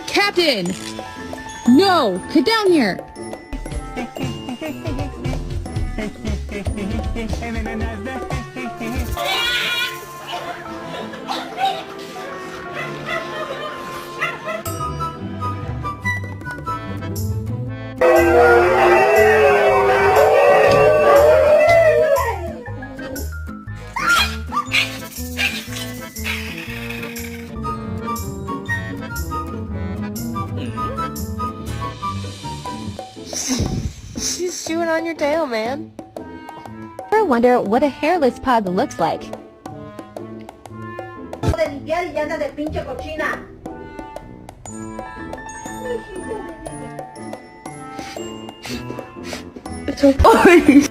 Captain! No! Get down here! She's chewing on your tail, man. I wonder what a hairless pug looks like. It's okay.